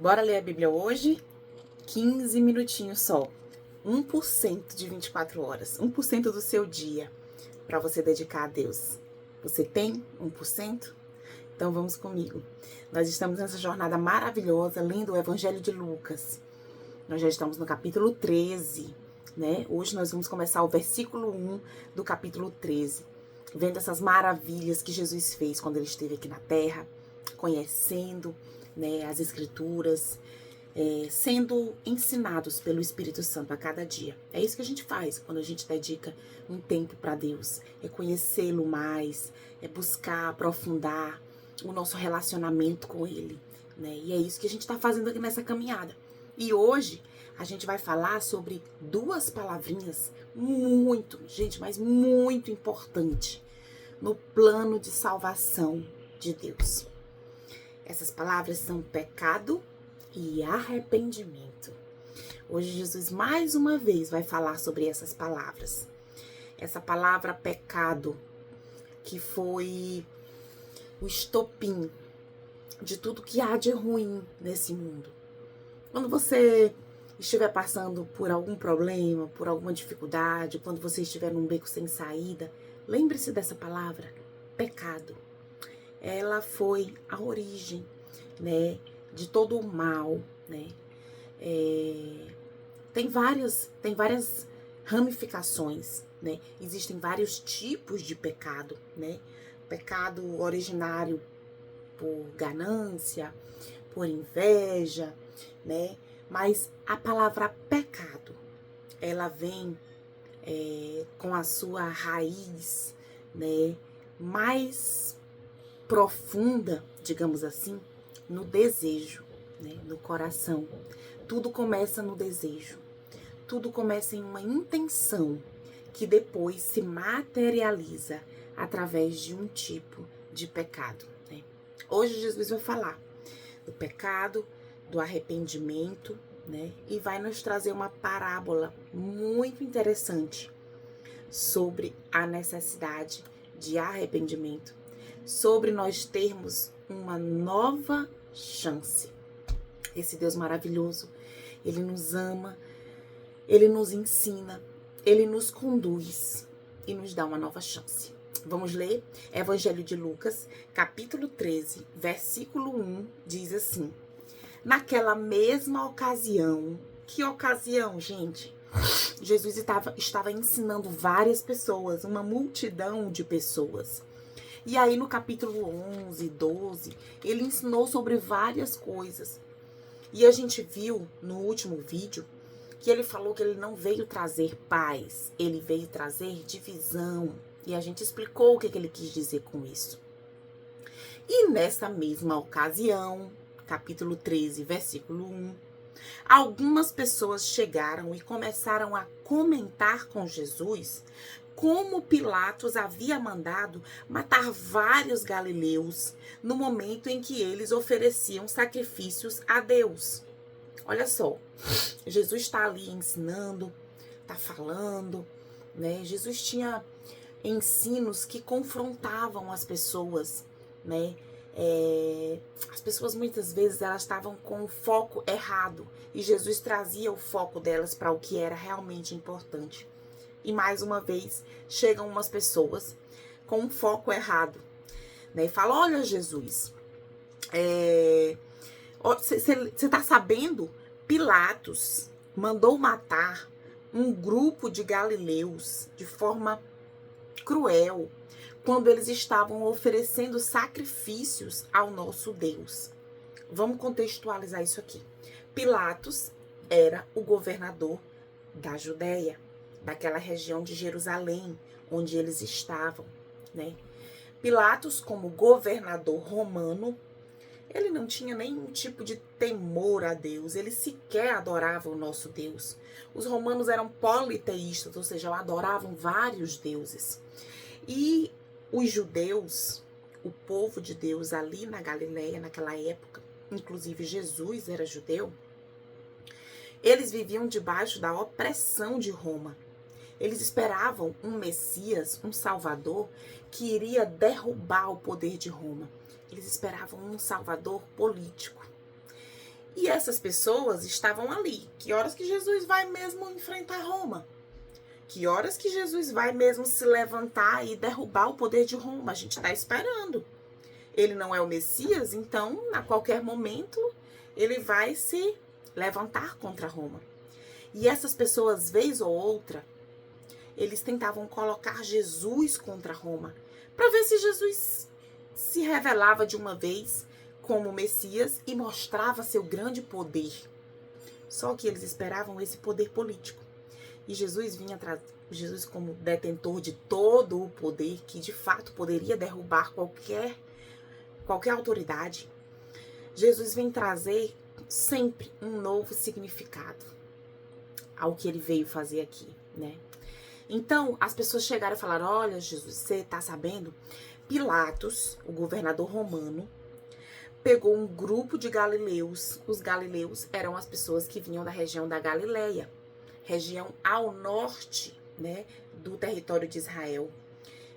Bora ler a Bíblia hoje? 15 minutinhos só. 1% de 24 horas. 1% do seu dia para você dedicar a Deus. Você tem 1%? Então vamos comigo. Nós estamos nessa jornada maravilhosa lendo o Evangelho de Lucas. Nós já estamos no capítulo 13, né? Hoje nós vamos começar o versículo 1 do capítulo 13. Vendo essas maravilhas que Jesus fez quando ele esteve aqui na terra, conhecendo, né, as Escrituras, sendo ensinados pelo Espírito Santo a cada dia. É isso que a gente faz quando a gente dedica um tempo para Deus. É conhecê-lo mais, é buscar aprofundar o nosso relacionamento com Ele, né? E é isso que a gente está fazendo aqui nessa caminhada. E hoje a gente vai falar sobre duas palavrinhas muito, gente, mas muito importante no plano de salvação de Deus. Essas palavras são pecado e arrependimento. Hoje Jesus mais uma vez vai falar sobre essas palavras. Essa palavra pecado, que foi o estopim de tudo que há de ruim nesse mundo. Quando você estiver passando por algum problema, por alguma dificuldade, quando você estiver num beco sem saída, lembre-se dessa palavra, pecado. Ela foi a origem, né, de todo o mal, né? Tem várias ramificações, né? Existem vários tipos de pecado, né? Pecado originário por ganância, por inveja, né? Mas a palavra pecado, ela vem com a sua raiz, né, mais profunda, digamos assim, no desejo, né, no coração. Tudo começa no desejo. Tudo começa em uma intenção que depois se materializa através de um tipo de pecado, né? Hoje Jesus vai falar do pecado, do arrependimento, né? E vai nos trazer uma parábola muito interessante sobre a necessidade de arrependimento, sobre nós termos uma nova chance. Esse Deus maravilhoso, Ele nos ama, Ele nos ensina, Ele nos conduz e nos dá uma nova chance. Vamos ler? Evangelho de Lucas, capítulo 13, versículo 1, diz assim: naquela mesma ocasião, que ocasião, gente? Jesus estava ensinando várias pessoas, uma multidão de pessoas. E aí no capítulo 11, 12, ele ensinou sobre várias coisas. E a gente viu no último vídeo que ele falou que ele não veio trazer paz, ele veio trazer divisão. E a gente explicou o que ele quis dizer com isso. E nessa mesma ocasião, capítulo 13, versículo 1, algumas pessoas chegaram e começaram a comentar com Jesus como Pilatos havia mandado matar vários galileus no momento em que eles ofereciam sacrifícios a Deus. Olha só, Jesus está ali ensinando, está falando, né? Jesus tinha ensinos que confrontavam as pessoas, né? As pessoas muitas vezes elas estavam com o foco errado e Jesus trazia o foco delas para o que era realmente importante. E mais uma vez chegam umas pessoas com um foco errado, né? E falam: olha, Jesus, você tá sabendo? Pilatos mandou matar um grupo de galileus de forma cruel, quando eles estavam oferecendo sacrifícios ao nosso Deus. Vamos contextualizar isso aqui. Pilatos era o governador da Judéia, daquela região de Jerusalém, onde eles estavam, né? Pilatos, como governador romano, ele não tinha nenhum tipo de temor a Deus, ele sequer adorava o nosso Deus. Os romanos eram politeístas, ou seja, adoravam vários deuses. E os judeus, o povo de Deus ali na Galileia, naquela época, inclusive Jesus era judeu, eles viviam debaixo da opressão de Roma. Eles esperavam um Messias, um Salvador, que iria derrubar o poder de Roma. Eles esperavam um Salvador político. E essas pessoas estavam ali. Que horas que Jesus vai mesmo enfrentar Roma? Que horas que Jesus vai mesmo se levantar e derrubar o poder de Roma? A gente está esperando. Ele não é o Messias, então, a qualquer momento, ele vai se levantar contra Roma. E essas pessoas, vez ou outra, eles tentavam colocar Jesus contra Roma, para ver se Jesus se revelava de uma vez como Messias e mostrava seu grande poder. Só que eles esperavam esse poder político. E Jesus Jesus como detentor de todo o poder, que de fato poderia derrubar qualquer autoridade. Jesus vem trazer sempre um novo significado ao que ele veio fazer aqui, né? Então, as pessoas chegaram e falaram: olha, Jesus, você tá sabendo? Pilatos, o governador romano, pegou um grupo de galileus. Os galileus eram as pessoas que vinham da região da Galileia, região ao norte, né, do território de Israel.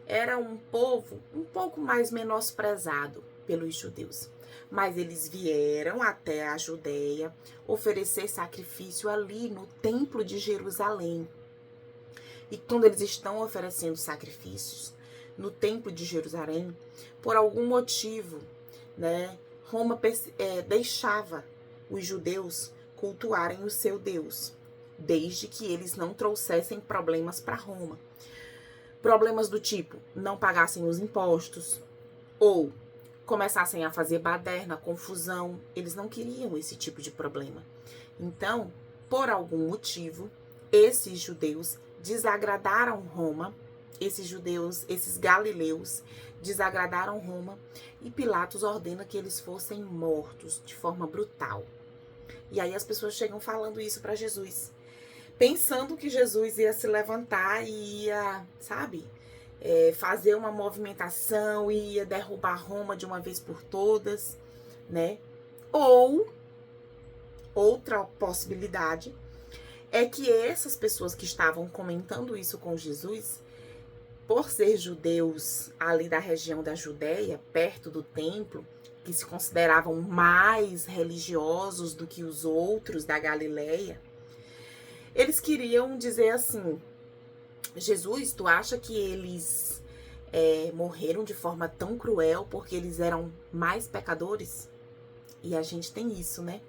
Era um povo um pouco mais menosprezado pelos judeus. Mas eles vieram até a Judeia oferecer sacrifício ali no templo de Jerusalém. E quando eles estão oferecendo sacrifícios no templo de Jerusalém, por algum motivo, né, Roma deixava os judeus cultuarem o seu Deus, desde que eles não trouxessem problemas para Roma. Problemas do tipo, não pagassem os impostos, ou começassem a fazer baderna, confusão. Eles não queriam esse tipo de problema. Então, por algum motivo, esses judeus desagradaram Roma, esses galileus desagradaram Roma, e Pilatos ordena que eles fossem mortos de forma brutal. E aí as pessoas chegam falando isso para Jesus, pensando que Jesus ia se levantar e ia, sabe, fazer uma movimentação e ia derrubar Roma de uma vez por todas, né? Ou, outra possibilidade, é que essas pessoas que estavam comentando isso com Jesus, por ser judeus ali da região da Judéia, perto do templo, que se consideravam mais religiosos do que os outros da Galileia, eles queriam dizer assim: Jesus, tu acha que eles morreram de forma tão cruel porque eles eram mais pecadores? E a gente tem isso, né?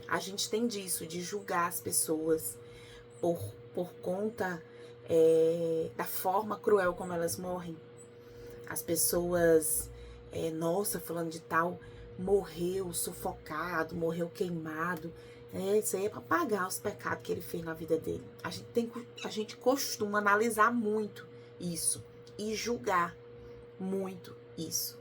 A gente tem disso, de julgar as pessoas por conta da forma cruel como elas morrem. As pessoas, nossa, fulano de tal morreu sufocado, morreu queimado. Isso aí é para pagar os pecados que ele fez na vida dele. A gente costuma analisar muito isso e julgar muito isso.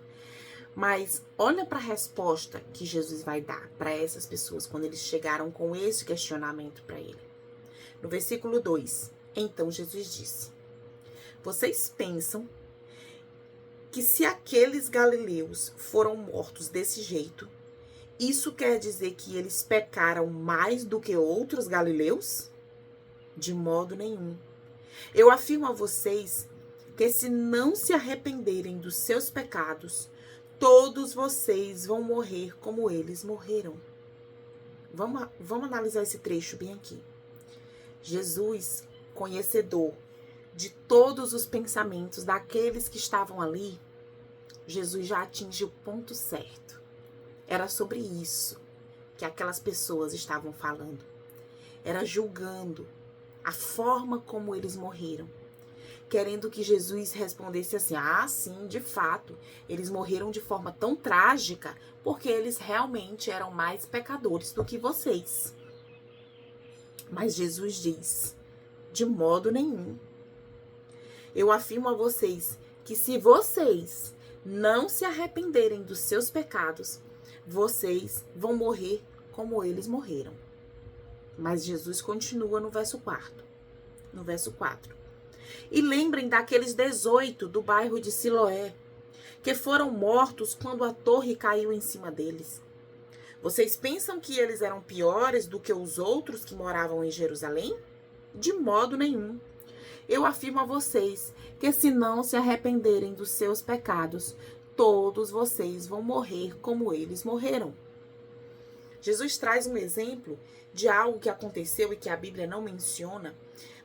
Mas olha para a resposta que Jesus vai dar para essas pessoas quando eles chegaram com esse questionamento para ele. No versículo 2, então Jesus disse: vocês pensam que se aqueles galileus foram mortos desse jeito, isso quer dizer que eles pecaram mais do que outros galileus? De modo nenhum. Eu afirmo a vocês que se não se arrependerem dos seus pecados, todos vocês vão morrer como eles morreram. Vamos analisar esse trecho bem aqui. Jesus, conhecedor de todos os pensamentos daqueles que estavam ali, Jesus já atingiu o ponto certo. Era sobre isso que aquelas pessoas estavam falando. Era julgando a forma como eles morreram, querendo que Jesus respondesse assim: ah, sim, de fato, eles morreram de forma tão trágica porque eles realmente eram mais pecadores do que vocês. Mas Jesus diz: de modo nenhum. Eu afirmo a vocês que se vocês não se arrependerem dos seus pecados, vocês vão morrer como eles morreram. Mas Jesus continua no verso 4. No verso 4. E lembrem daqueles 18 do bairro de Siloé, que foram mortos quando a torre caiu em cima deles. Vocês pensam que eles eram piores do que os outros que moravam em Jerusalém? De modo nenhum. Eu afirmo a vocês que se não se arrependerem dos seus pecados, todos vocês vão morrer como eles morreram. Jesus traz um exemplo de algo que aconteceu e que a Bíblia não menciona,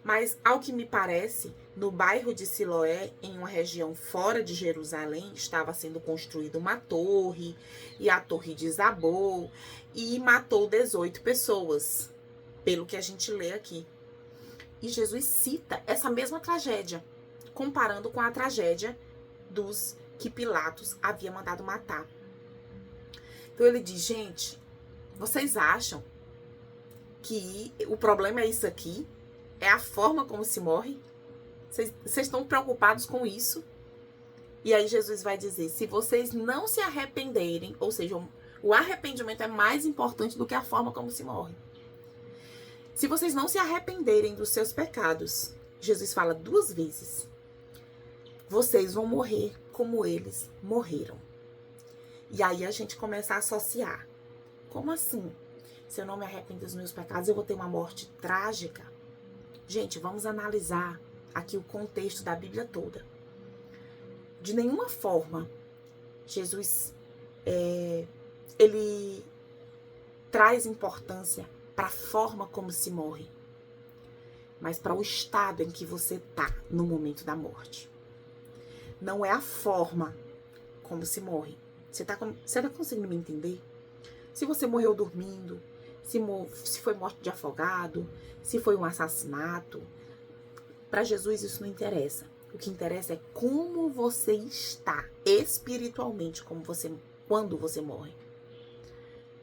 mas, ao que me parece, no bairro de Siloé, em uma região fora de Jerusalém, estava sendo construída uma torre, e a torre desabou e matou 18 pessoas, pelo que a gente lê aqui. E Jesus cita essa mesma tragédia, comparando com a tragédia dos que Pilatos havia mandado matar. Então ele diz, gente, vocês acham que o problema é isso aqui? É a forma como se morre? Vocês estão preocupados com isso? E aí Jesus vai dizer, se vocês não se arrependerem, ou seja, o arrependimento é mais importante do que a forma como se morre. Se vocês não se arrependerem dos seus pecados, Jesus fala 2 vezes, vocês vão morrer como eles morreram. E aí a gente começa a associar. Como assim? Se eu não me arrependo dos meus pecados, eu vou ter uma morte trágica? Gente, vamos analisar aqui o contexto da Bíblia toda. De nenhuma forma, Jesus, ele traz importância para a forma como se morre, mas para o estado em que você está no momento da morte. Não é a forma como se morre. Você tá conseguindo me entender? Se você morreu dormindo, se foi morte de afogado, se foi um assassinato, para Jesus isso não interessa. O que interessa é como você está espiritualmente, quando você morre.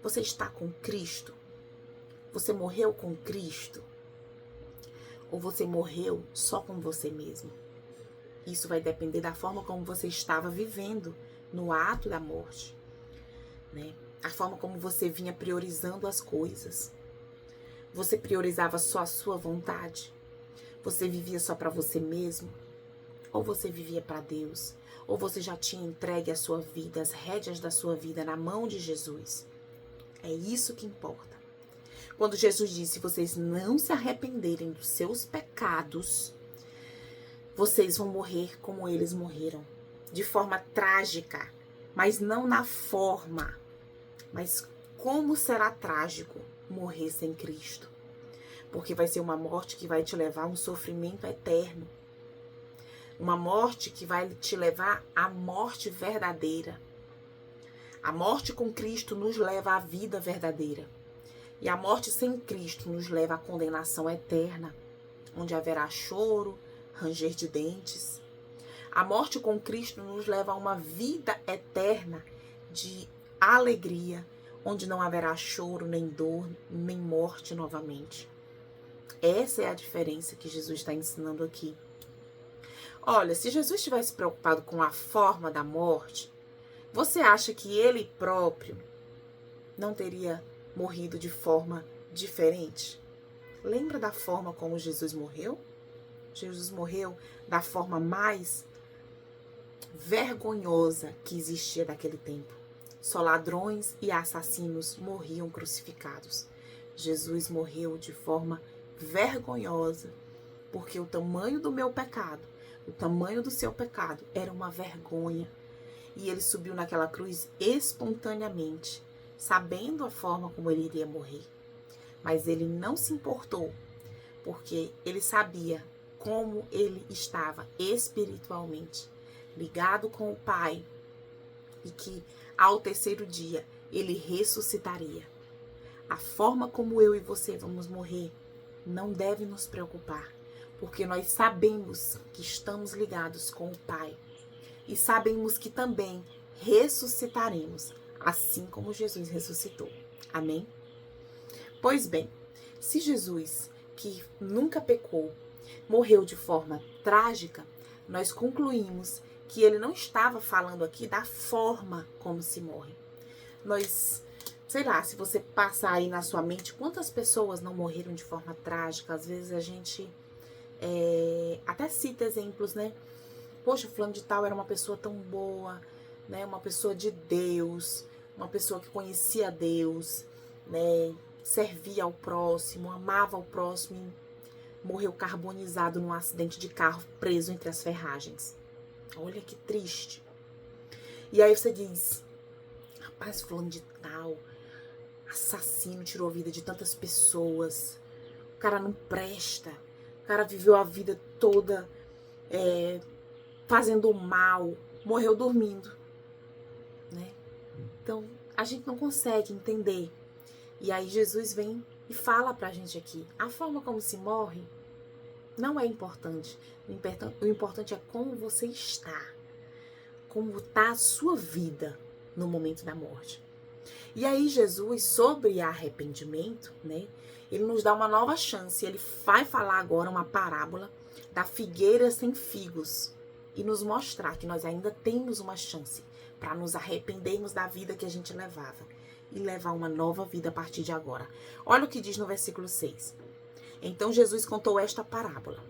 Você está com Cristo? Você morreu com Cristo? Ou você morreu só com você mesmo? Isso vai depender da forma como você estava vivendo no ato da morte, né? A forma como você vinha priorizando as coisas. Você priorizava só a sua vontade? Você vivia só para você mesmo? Ou você vivia para Deus? Ou você já tinha entregue a sua vida, as rédeas da sua vida na mão de Jesus? É isso que importa. Quando Jesus disse, se vocês não se arrependerem dos seus pecados, vocês vão morrer como eles morreram. De forma trágica, mas não na forma. Mas como será trágico morrer sem Cristo? Porque vai ser uma morte que vai te levar a um sofrimento eterno. Uma morte que vai te levar à morte verdadeira. A morte com Cristo nos leva à vida verdadeira. E a morte sem Cristo nos leva à condenação eterna, onde haverá choro, ranger de dentes. A morte com Cristo nos leva a uma vida eterna de alegria, onde não haverá choro, nem dor, nem morte novamente. Essa é a diferença que Jesus está ensinando aqui. Olha, se Jesus estivesse preocupado com a forma da morte, você acha que ele próprio não teria morrido de forma diferente? Lembra da forma como Jesus morreu? Jesus morreu da forma mais vergonhosa que existia naquele tempo. Só ladrões e assassinos morriam crucificados. Jesus morreu de forma vergonhosa, porque o tamanho do meu pecado, o tamanho do seu pecado era uma vergonha. E ele subiu naquela cruz espontaneamente, sabendo a forma como ele iria morrer. Mas ele não se importou, porque ele sabia como ele estava espiritualmente ligado com o Pai e que ao terceiro dia ele ressuscitaria. A forma como eu e você vamos morrer não deve nos preocupar, porque nós sabemos que estamos ligados com o Pai e sabemos que também ressuscitaremos, assim como Jesus ressuscitou. Amém? Pois bem, se Jesus, que nunca pecou, morreu de forma trágica, nós concluímos que ele não estava falando aqui da forma como se morre. Nós, sei lá, se você passar aí na sua mente, quantas pessoas não morreram de forma trágica? Às vezes a gente até cita exemplos, né? Poxa, fulano de tal era uma pessoa tão boa, né? Uma pessoa de Deus, uma pessoa que conhecia Deus, né? Servia ao próximo, amava ao próximo e morreu carbonizado num acidente de carro, preso entre as ferragens. Olha que triste. E aí você diz, rapaz, fulano de tal, assassino, tirou a vida de tantas pessoas. O cara não presta. O cara viveu a vida toda fazendo mal, morreu dormindo, né? Então, a gente não consegue entender. E aí Jesus vem e fala pra gente aqui, a forma como se morre não é importante. O importante é como você está. Como está a sua vida no momento da morte. E aí Jesus, sobre arrependimento, né? Ele nos dá uma nova chance. Ele vai falar agora uma parábola da figueira sem figos. E nos mostrar que nós ainda temos uma chance para nos arrependermos da vida que a gente levava. E levar uma nova vida a partir de agora. Olha o que diz no versículo 6. Então Jesus contou esta parábola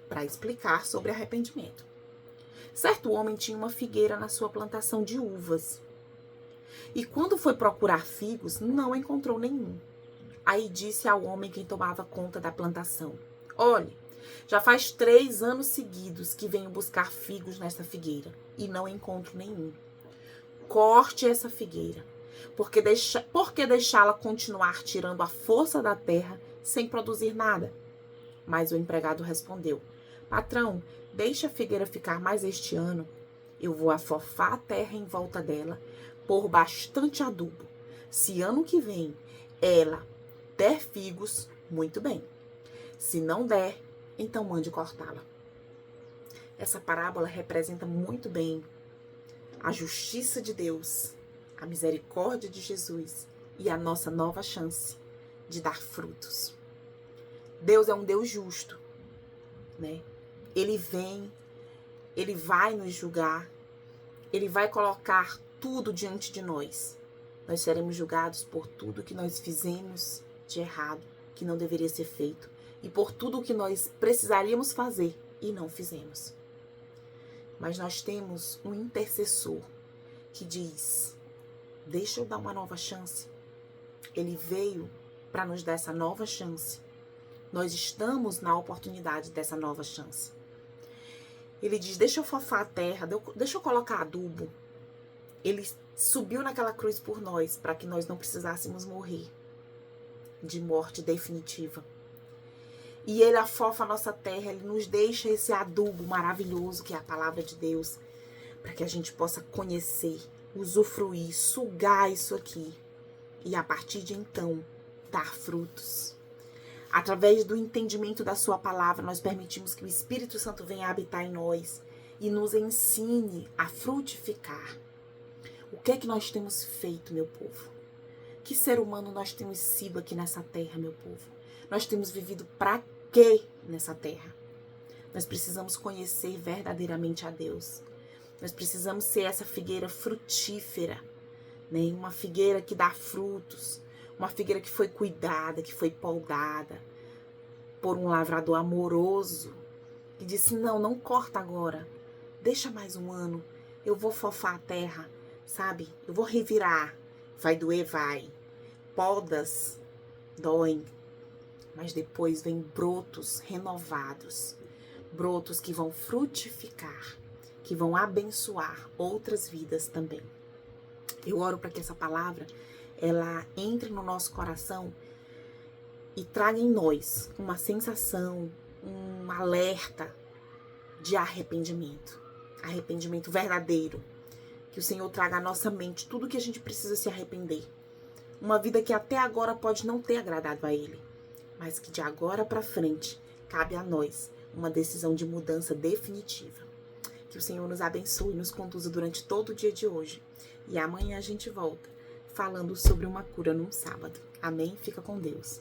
para explicar sobre arrependimento. Certo homem tinha uma figueira na sua plantação de uvas. E quando foi procurar figos, não encontrou nenhum. Aí disse ao homem quem tomava conta da plantação: olhe, já faz 3 anos seguidos que venho buscar figos nesta figueira e não encontro nenhum. Corte essa figueira, porque deixá-la continuar tirando a força da terra sem produzir nada? Mas o empregado respondeu: patrão, deixe a figueira ficar mais este ano. Eu vou afofar a terra em volta dela, pôr bastante adubo. Se ano que vem ela der figos, muito bem. Se não der, então mande cortá-la. Essa parábola representa muito bem a justiça de Deus, a misericórdia de Jesus e a nossa nova chance de dar frutos. Deus é um Deus justo, né? Ele vem, Ele vai nos julgar, Ele vai colocar tudo diante de nós. Nós seremos julgados por tudo que nós fizemos de errado, que não deveria ser feito, e por tudo que nós precisaríamos fazer e não fizemos. Mas nós temos um intercessor que diz: deixa eu dar uma nova chance. Ele veio para nos dar essa nova chance. Nós estamos na oportunidade dessa nova chance. Ele diz: deixa eu fofar a terra, deixa eu colocar adubo. Ele subiu naquela cruz por nós, para que nós não precisássemos morrer de morte definitiva. E Ele afofa a nossa terra, Ele nos deixa esse adubo maravilhoso que é a palavra de Deus, para que a gente possa conhecer, usufruir, sugar isso aqui. E a partir de então, dar frutos. Através do entendimento da sua palavra, nós permitimos que o Espírito Santo venha habitar em nós e nos ensine a frutificar. O que é que nós temos feito, meu povo? Que ser humano nós temos sido aqui nessa terra, meu povo? Nós temos vivido para quê nessa terra? Nós precisamos conhecer verdadeiramente a Deus. Nós precisamos ser essa figueira frutífera, né? Uma figueira que dá frutos. Uma figueira que foi cuidada, que foi podada por um lavrador amoroso, que disse: não corta agora, deixa mais um ano, eu vou fofar a terra, sabe? Eu vou revirar, vai doer, vai. Podas doem, mas depois vem brotos renovados, brotos que vão frutificar, que vão abençoar outras vidas também. Eu oro para que essa palavra ela entre no nosso coração e traga em nós uma sensação, um alerta de arrependimento. Arrependimento verdadeiro. Que o Senhor traga à nossa mente tudo que a gente precisa se arrepender. Uma vida que até agora pode não ter agradado a Ele, mas que de agora para frente cabe a nós uma decisão de mudança definitiva. Que o Senhor nos abençoe e nos conduza durante todo o dia de hoje. E amanhã a gente volta falando sobre uma cura num sábado. Amém? Fica com Deus.